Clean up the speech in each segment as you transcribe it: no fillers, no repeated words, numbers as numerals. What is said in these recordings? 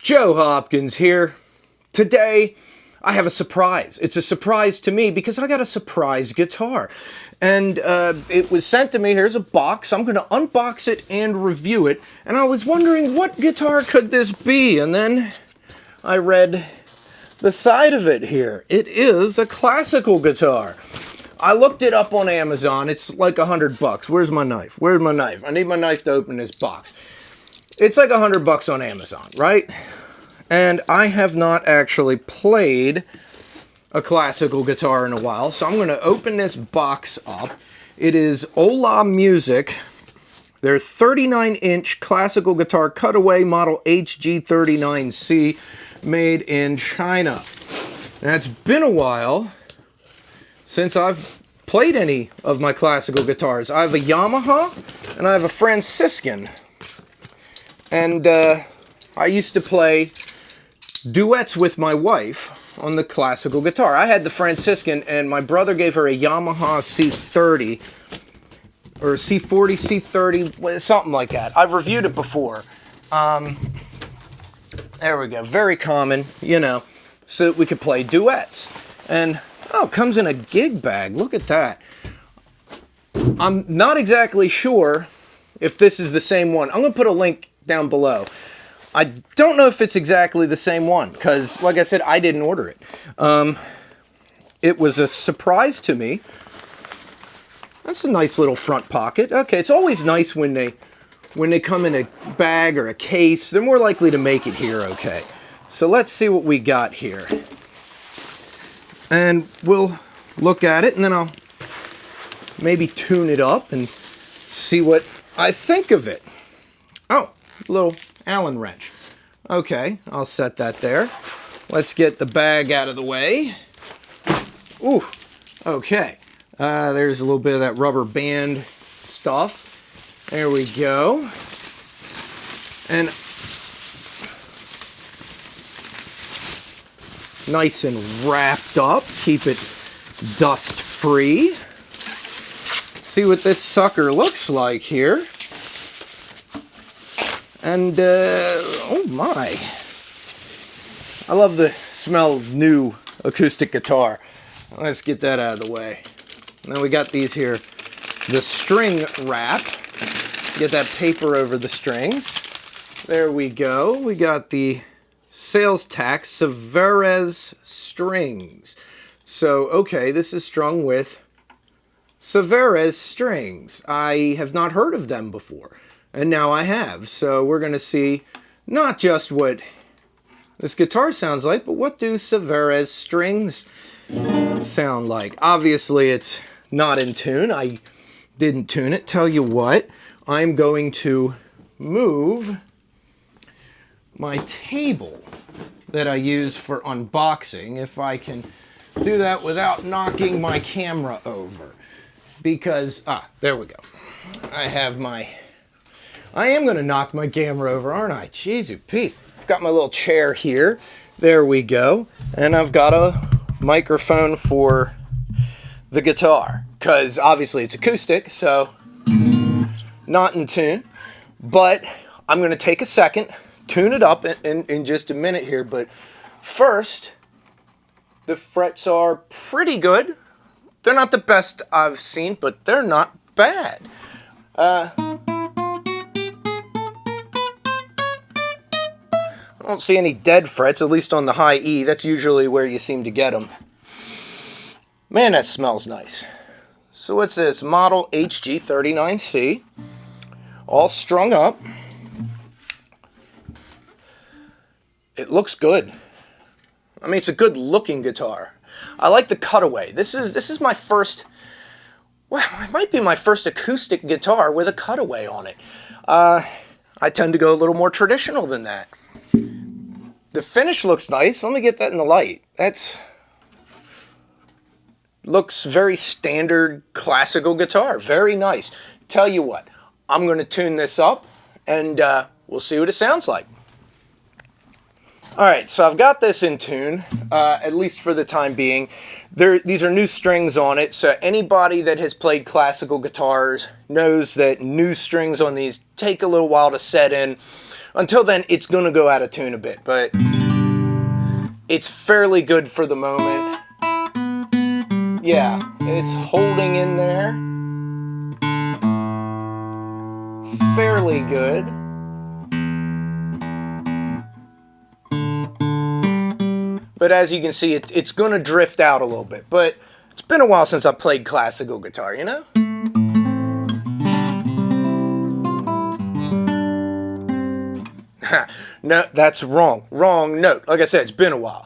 Joe Hopkins here. Today, I have a surprise. It's a surprise to me because I got a surprise guitar. And it was sent to me. Here's a box. I'm going to unbox it and review it. And I was wondering, what guitar could this be? And then I read the side of it here. It is a classical guitar. I looked it up on Amazon. It's like $100. Where's my knife? Where's my knife? I need my knife to open this box. It's like $100 on Amazon, right? And I have not actually played a classical guitar in a while, so I'm going to open this box up. It is Hola Music. Their 39-inch classical guitar cutaway model HG39C, made in China. And it's been a while since I've played any of my classical guitars. I have a Yamaha and I have a Franciscan. And I used to play duets with my wife on the classical guitar. I had the Franciscan, and my brother gave her a Yamaha C30, or C40, C30, something like that. I've reviewed it before. There we go. Very common, you know, so that we could play duets. And, oh, it comes in a gig bag. Look at that. I'm not exactly sure if this is the same one. I'm going to put a link down below. I don't know if it's exactly the same one, because, like I said, I didn't order it. It was a surprise to me. That's a nice little front pocket. Okay, it's always nice when they come in a bag or a case. They're more likely to make it here okay. So let's see what we got here. And we'll look at it, and then I'll maybe tune it up and see what I think of it. Oh, little Allen wrench. Okay, I'll set that there. Let's get the bag out of the way. Ooh, okay. There's a little bit of that rubber band stuff. There we go. And nice and wrapped up. Keep it dust free. See what this sucker looks like here. And, oh my. I love the smell of new acoustic guitar. Let's get that out of the way. Now we got these here, the string wrap. Get that paper over the strings. There we go. We got the sales tax Severez strings. So, okay, this is strung with Severez strings. I have not heard of them before. And now I have. So we're going to see not just what this guitar sounds like, but what do Severez strings sound like. Obviously, it's not in tune. I didn't tune it. Tell you what, I'm going to move my table that I use for unboxing, if I can do that without knocking my camera over. Because, there we go. I am going to knock my camera over, aren't I? Jeez, peace. I've got my little chair here. There we go. And I've got a microphone for the guitar. Because obviously it's acoustic, so not in tune. But I'm going to take a second, tune it up in just a minute here. But first, the frets are pretty good. They're not the best I've seen, but they're not bad. I don't see any dead frets, at least on the high E. That's usually where you seem to get them. Man, that smells nice. So what's this? Model HG39C. All strung up. It looks good. I mean, it's a good looking guitar. I like the cutaway. This is my first, well, it might be my first acoustic guitar with a cutaway on it. I tend to go a little more traditional than that. The finish looks nice. Let me get that in the light. Looks very standard classical guitar. Very nice. Tell you what, I'm going to tune this up and we'll see what it sounds like. Alright, so I've got this in tune, at least for the time being. These are new strings on it, so anybody that has played classical guitars knows that new strings on these take a little while to set in. Until then, it's going to go out of tune a bit, but it's fairly good for the moment. Yeah, it's holding in there. Fairly good. But as you can see, it's going to drift out a little bit. But it's been a while since I played classical guitar, you know? No, that's wrong. Wrong note. Like I said, it's been a while.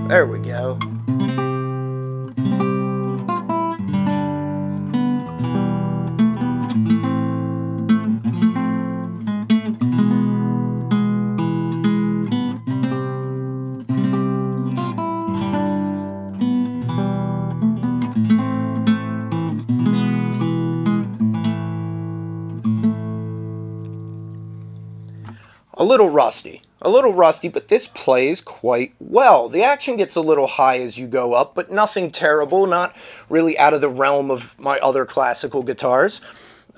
There we go. A little rusty, but this plays quite well. The action gets a little high as you go up, but nothing terrible, not really out of the realm of my other classical guitars.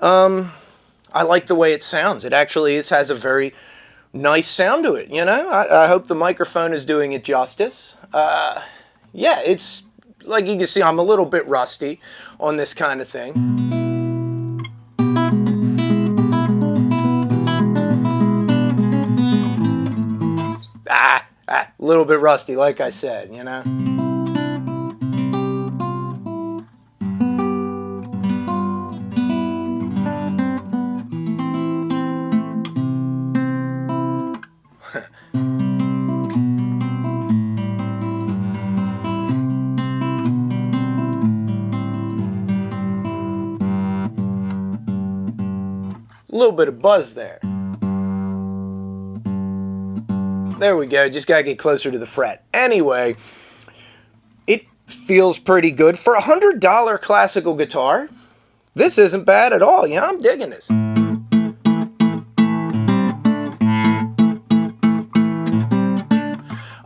I like the way it sounds. It has a very nice sound to it, you know? I hope the microphone is doing it justice. Yeah, it's, like you can see, I'm a little bit rusty on this kind of thing. A little bit rusty, like I said, you know? A little bit of buzz there. There we go, just gotta get closer to the fret. Anyway, it feels pretty good. For a $100 classical guitar, this isn't bad at all. Yeah, I'm digging this.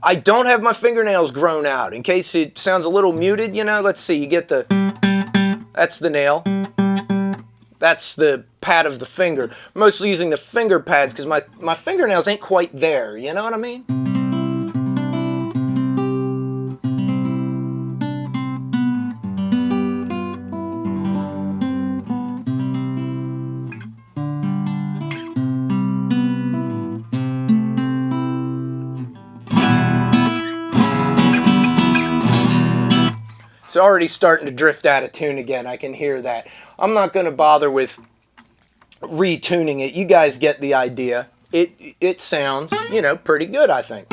I don't have my fingernails grown out. In case it sounds a little muted, you know, let's see, you get the, that's the nail. That's the pad of the finger. I'm mostly using the finger pads because my fingernails ain't quite there, you know what I mean? It's already starting to drift out of tune again. I can hear that. I'm not going to bother with retuning it. You guys get the idea. It sounds, you know, pretty good, I think.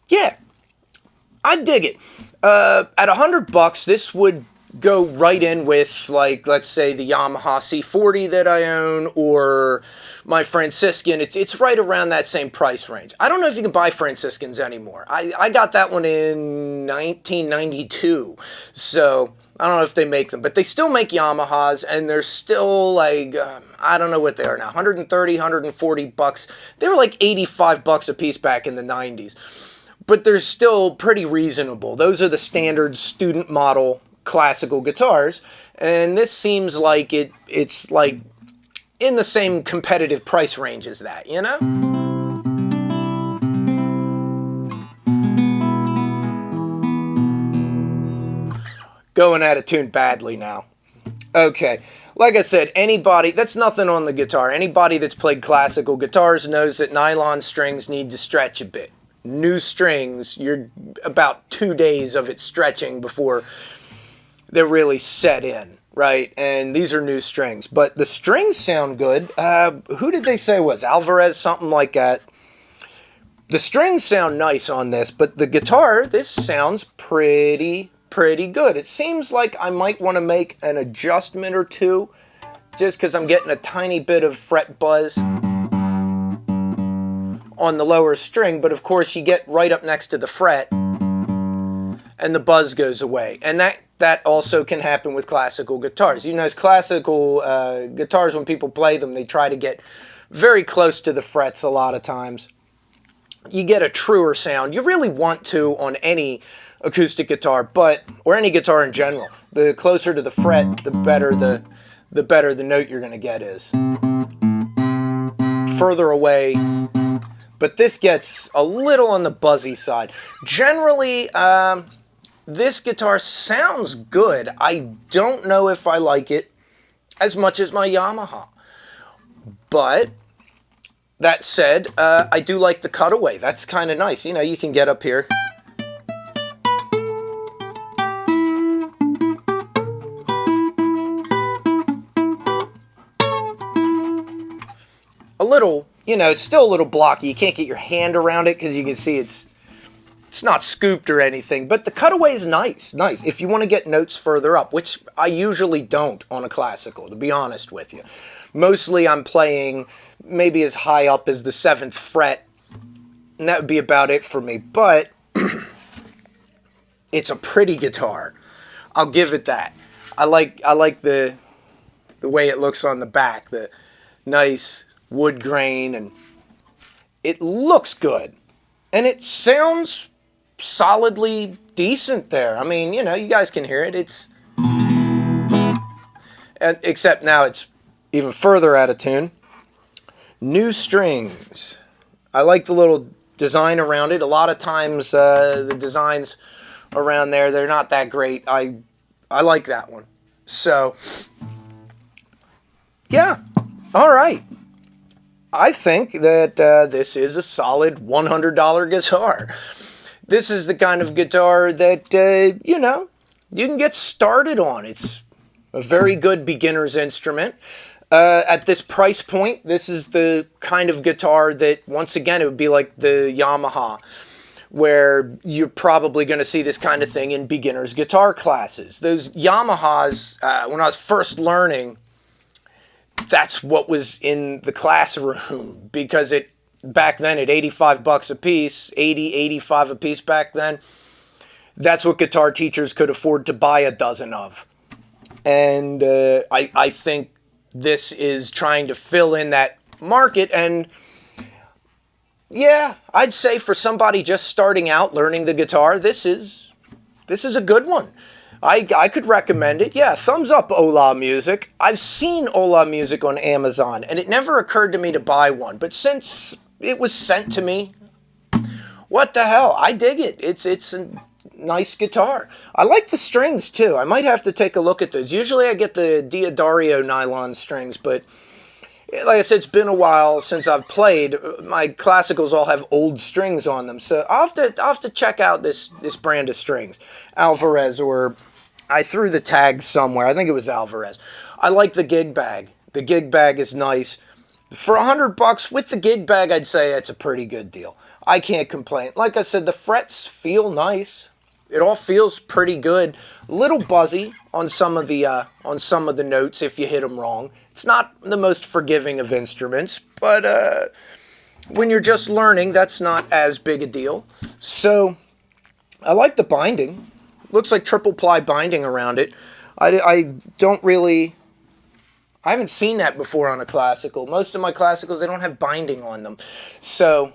Yeah, I dig it. At $100, this would go right in with, like, let's say the Yamaha C40 that I own, or my Franciscan. It's right around that same price range. I don't know if you can buy Franciscans anymore. I got that one in 1992, so I don't know if they make them, but they still make Yamahas, and they're still like, I don't know what they are now, 130, 140 bucks. They were like 85 bucks a piece back in the 90s, but they're still pretty reasonable. Those are the standard student model classical guitars, and this seems like it's like in the same competitive price range as that, you know? Going out of tune badly now. Okay, like I said, anybody, that's nothing on the guitar. Anybody that's played classical guitars knows that nylon strings need to stretch a bit. New strings, you're about 2 days of it stretching before they're really set in, right? And these are new strings, but the strings sound good. Who did they say was Alvarez, something like that? The strings sound nice on this, but the guitar, this sounds pretty good. It seems like I might want to make an adjustment or two just because I'm getting a tiny bit of fret buzz on the lower string, but of course you get right up next to the fret and the buzz goes away. And that also can happen with classical guitars. You know, as classical guitars, when people play them, they try to get very close to the frets a lot of times. You get a truer sound. You really want to on any acoustic guitar, or any guitar in general. The closer to the fret, the better the note you're going to get is. Further away, but this gets a little on the buzzy side. Generally, this guitar sounds good. I don't know if I like it as much as my Yamaha. But that said, I do like the cutaway. That's kind of nice. You know, you can get up here. A little, you know, it's still a little blocky. You can't get your hand around it because you can see it's not scooped or anything, but the cutaway is nice. If you want to get notes further up, which I usually don't on a classical, to be honest with you. Mostly I'm playing maybe as high up as the 7th fret, and that would be about it for me, but it's a pretty guitar. I'll give it that. I like the way it looks on the back, the nice wood grain, and it looks good. And it sounds solidly decent there. I mean, you know, you guys can hear it. Except now it's even further out of tune. New strings. I like the little design around it. A lot of times the designs around there, they're not that great. I like that one. So, yeah. All right. I think that this is a solid $100 guitar. This is the kind of guitar that, you know, you can get started on. It's a very good beginner's instrument. At this price point, this is the kind of guitar that, once again, it would be like the Yamaha, where you're probably going to see this kind of thing in beginner's guitar classes. Those Yamahas, when I was first learning, that's what was in the classroom, because back then at $85 a piece, 80, 85 a piece back then, that's what guitar teachers could afford to buy a dozen of. And I think this is trying to fill in that market. And yeah, I'd say for somebody just starting out learning the guitar, this is a good one. I could recommend it. Yeah, thumbs up, Hola Music. I've seen Hola Music on Amazon, and it never occurred to me to buy one. But since it was sent to me, what the hell? I dig it. It's a nice guitar. I like the strings, too. I might have to take a look at those. Usually I get the Diodario nylon strings, but like I said, it's been a while since I've played. My classicals all have old strings on them, so I'll have to check out this brand of strings. Alvarez, or I threw the tag somewhere. I think it was Alvarez. I like the gig bag. The gig bag is nice. For $100 with the gig bag, I'd say that's a pretty good deal. I can't complain. Like I said, the frets feel nice. It all feels pretty good. A little buzzy on some of the notes if you hit them wrong. It's not the most forgiving of instruments, but when you're just learning, that's not as big a deal. So I like the binding. Looks like triple ply binding around it. I haven't seen that before on a classical. Most of my classicals, they don't have binding on them. So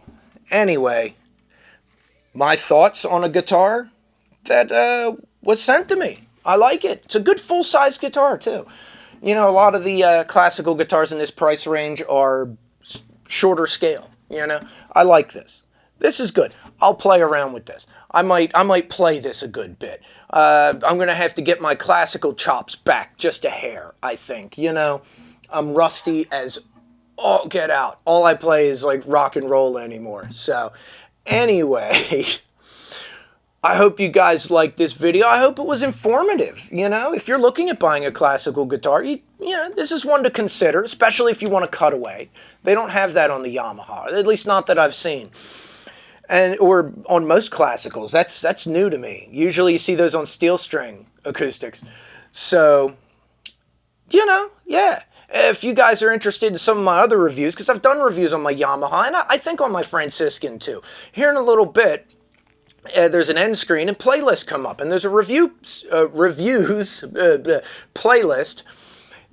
anyway, my thoughts on a guitar that was sent to me. I like it. It's a good full-size guitar, too. You know, a lot of the classical guitars in this price range are shorter scale, you know. I like this. This is good. I'll play around with this. I might play this a good bit. I'm going to have to get my classical chops back just a hair, I think. You know, I'm rusty as all get out. All I play is like rock and roll anymore. So, anyway, I hope you guys liked this video. I hope it was informative. You know, if you're looking at buying a classical guitar, this is one to consider, especially if you want to cut away. They don't have that on the Yamaha, at least not that I've seen. Or on most classicals. That's new to me. Usually you see those on steel string acoustics. So, you know, yeah. If you guys are interested in some of my other reviews, because I've done reviews on my Yamaha, and I think on my Franciscan too. Here in a little bit, there's an end screen and playlists come up, and there's a reviews playlist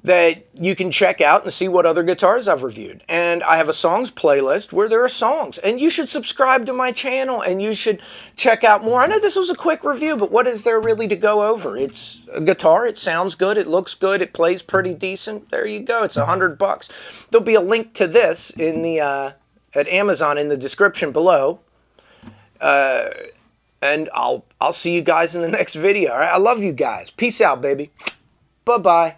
that you can check out and see what other guitars I've reviewed. And I have a songs playlist where there are songs. And you should subscribe to my channel and you should check out more. I know this was a quick review, but what is there really to go over? It's a guitar, it sounds good, it looks good, it plays pretty decent. There you go, it's $100. There'll be a link to this in the at Amazon in the description below. And I'll see you guys in the next video. All right? I love you guys. Peace out, baby. Bye-bye.